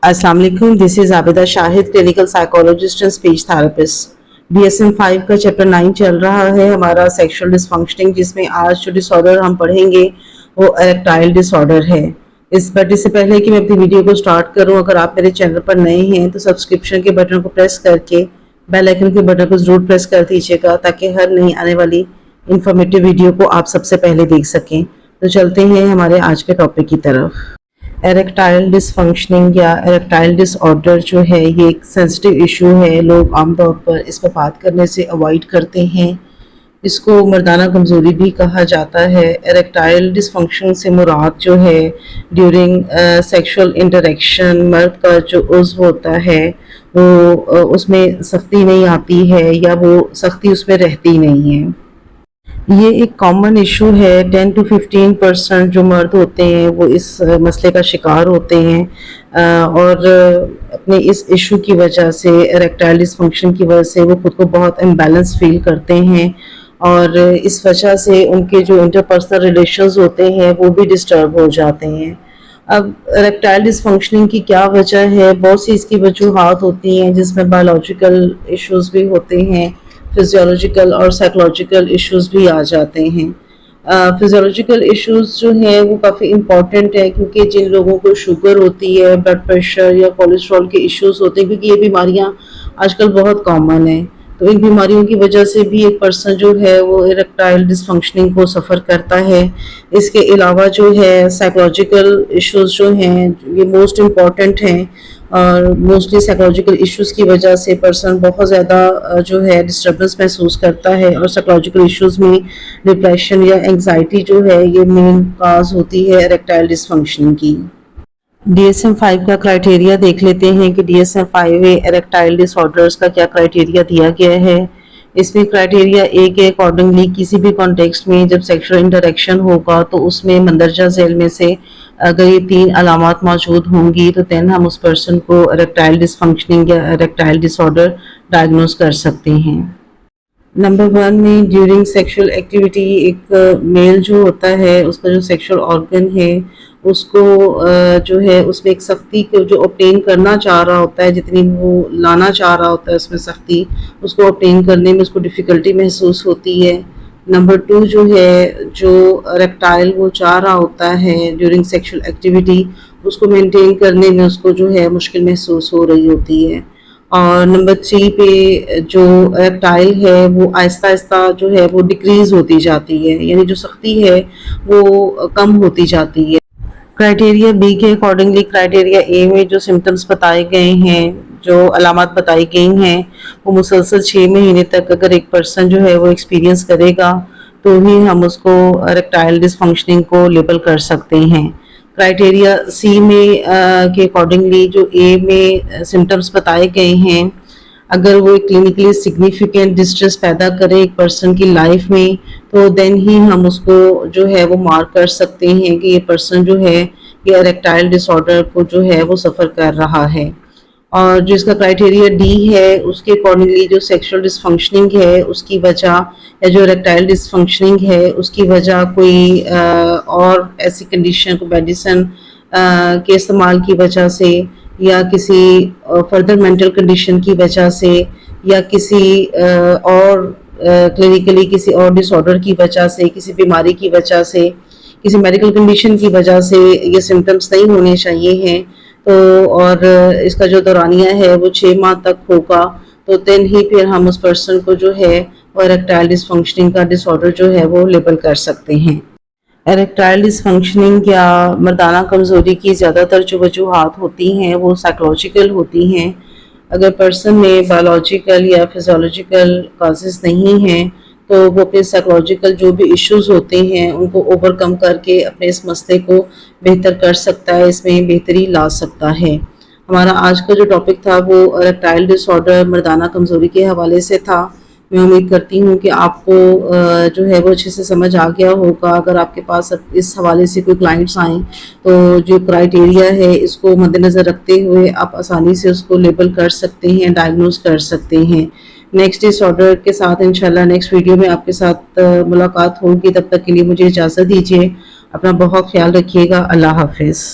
अस्सलाम वालेकुम, this is Abida Shahid, clinical psychologist and speech therapist. DSM-5 का चैप्टर 9 चल रहा है हमारा सेक्सुअल डिसफंक्शनिंग, जिसमें आज जो डिसऑर्डर हम पढ़ेंगे वो इरेक्टाइल डिसऑर्डर है। इससे पहले कि मैं अपनी वीडियो को स्टार्ट करूं, अगर आप मेरे चैनल पर नए हैं तो सब्सक्रिप्शन के बटन को प्रेस करके बेल आइकन के बटन को ज़रूर प्रेस कर दीजिएगा, ताकि हर नई आने वाली इंफॉर्मेटिव वीडियो को आप सबसे पहले देख सकें। तो चलते हैं हमारे आज के टॉपिक की तरफ। एरेक्टाइल डिसफंक्शनिंग या एरेक्टाइल डिसऑर्डर जो है, ये एक सेंसिटिव इशू है। लोग आमतौर पर इस पर बात करने से अवॉइड करते हैं। इसको मर्दाना कमज़ोरी भी कहा जाता है। एरेक्टाइल डिसफंक्शन से मुराद जो है ड्यूरिंग सेक्सुअल इंटरेक्शन मर्द का जो उज़्व होता है वो उसमें सख्ती नहीं आती है या वो सख्ती उसमें रहती नहीं है। ये एक कॉमन इशू है। 10 to 15% जो मर्द होते हैं वो इस मसले का शिकार होते हैं और अपने इस इशू की वजह से, इरेक्टाइल डिसफंक्शन की वजह से, वो खुद को बहुत इम्बैलेंस फील करते हैं और इस वजह से उनके जो इंटरपर्सनल रिलेशंस होते हैं वो भी डिस्टर्ब हो जाते हैं। अब इरेक्टाइल डिसफंक्शनिंग की क्या वजह है? बहुत सी इसकी वजूहात होती हैं, जिसमें बायोलॉजिकल इश्यूज भी होते हैं, फिजियोलॉजिकल और साइकोलॉजिकल इश्यूज भी आ जाते हैं। फिजियोलॉजिकल इश्यूज जो हैं वो काफ़ी इम्पॉर्टेंट है, क्योंकि जिन लोगों को शुगर होती है, ब्लड प्रेशर या कोलेस्ट्रॉल के इश्यूज होते हैं, क्योंकि ये बीमारियां आजकल बहुत कॉमन है, तो इन बीमारियों की वजह से भी एक पर्सन जो है वो इरेक्टाइल डिसफंक्शनिंग को सफ़र करता है। इसके अलावा जो है साइकोलॉजिकल इश्यूज जो हैं ये मोस्ट इम्पॉर्टेंट हैं और मोस्टली साइकोलॉजिकल इश्यूज़ की वजह से पर्सन बहुत ज़्यादा जो है डिस्टर्बेंस महसूस करता है। और साइकोलॉजिकल इश्यूज़ में डिप्रेशन या एंग्जाइटी जो है ये मेन काज होती है इरेक्टाइल डिसफंक्शनिंग की। DSM-5 का क्राइटेरिया देख लेते हैं कि DSM-5 में इरेक्टाइल डिसऑर्डर्स का क्या क्राइटेरिया दिया गया है। इसमें क्राइटेरिया ए के अकॉर्डिंगली किसी भी कॉन्टेक्स्ट में जब सेक्सुअल इंटरेक्शन होगा तो उसमें मंदरजा झैल में से अगर ये 3 अलामात मौजूद होंगी तो देन हम उस पर्सन को इरेक्टाइल डिसफंक्शनिंग या इरेक्टाइल डिसऑर्डर डायग्नोज कर सकते हैं। नंबर 1 में ड्यूरिंग सेक्सुअल एक्टिविटी एक मेल जो होता है उसका जो सेक्सुअल ऑर्गन है उसको जो है उसमें एक सख्ती को जो ऑब्टेन करना चाह रहा होता है, जितनी वो लाना चाह रहा होता है उसमें सख्ती, उसको ऑब्टेन करने में उसको डिफ़िकल्टी महसूस होती है। नंबर 2 जो है, जो इरेक्टाइल वो चाह रहा होता है ड्यूरिंग सेक्सुअल एक्टिविटी, उसको मेंटेन करने में उसको जो है मुश्किल महसूस हो रही होती है। और नंबर 3 पे जो इरेक्टाइल है वो आहिस्ता आहिस्ता जो है वो डिक्रीज़ होती जाती है, यानी जो सख्ती है वो कम होती जाती है। क्राइटेरिया बी के अकॉर्डिंगली क्राइटेरिया ए में जो सिम्टम्स बताए गए हैं, जो अलामत बताई गई हैं, वो मुसलसल 6 महीने तक अगर एक पर्सन जो है वो एक्सपीरियंस करेगा तो ही हम उसको इरेक्टाइल डिसफंक्शनिंग को लेबल कर सकते हैं। क्राइटेरिया सी में के अकॉर्डिंगली जो ए में सिम्टम्स बताए गए हैं, अगर वो क्लिनिकली सिग्निफिकेंट डिस्ट्रेस पैदा करे एक पर्सन की लाइफ में तो देन ही हम उसको जो है वो मार्क कर सकते हैं कि ये पर्सन जो है ये इरेक्टाइल डिसऑर्डर को जो है वो सफ़र कर रहा है। और जो इसका क्राइटेरिया डी है उसके अकॉर्डिंगली जो सेक्सुअल डिसफंक्शनिंग है उसकी वजह या जो इरेक्टाइल डिसफंक्शनिंग है उसकी वजह कोई और ऐसी कंडीशन को मेडिसिन के इस्तेमाल की वजह से या किसी फर्दर मेंटल कंडीशन की वजह से या किसी और क्लिनिकली किसी और डिसऑर्डर की वजह से, किसी बीमारी की वजह से, किसी मेडिकल कंडीशन की वजह से ये सिम्टम्स नहीं होने चाहिए हैं, तो और इसका जो दौरानिया है वो 6 माह तक होगा, तो देन ही फिर हम उस पर्सन को जो है वो इरेक्टाइल डिसफंक्शनिंग का डिसऑर्डर जो है वो लेबल कर सकते हैं। इरेक्टाइल डिसफंक्शनिंग या मर्दाना कमज़ोरी की ज़्यादातर जो वजूहात होती हैं वो साइकोलॉजिकल होती हैं। अगर पर्सन में बायोलॉजिकल या फिजियोलॉजिकल काजेज़ नहीं हैं तो वो अपने साइकोलॉजिकल जो भी इश्यूज़ होते हैं उनको ओवरकम करके अपने इस मसले को बेहतर कर सकता है, इसमें बेहतरी ला सकता है। हमारा आज का जो टॉपिक था वो इरेक्टाइल डिसऑर्डर मर्दाना कमज़ोरी के हवाले से था। मैं उम्मीद करती हूँ कि आपको जो है वो अच्छे से समझ आ गया होगा। अगर आपके पास इस हवाले से कोई क्लाइंट्स आएँ तो जो क्राइटेरिया है इसको मद्देनज़र रखते हुए आप आसानी से उसको लेबल कर सकते हैं, डायग्नोज कर सकते हैं। नेक्स्ट डिसऑर्डर के साथ इंशाल्लाह नेक्स्ट वीडियो में आपके साथ मुलाकात होगी। तब तक के लिए मुझे इजाज़त दीजिए। अपना बहुत ख्याल रखिएगा। अल्लाह हाफिज़।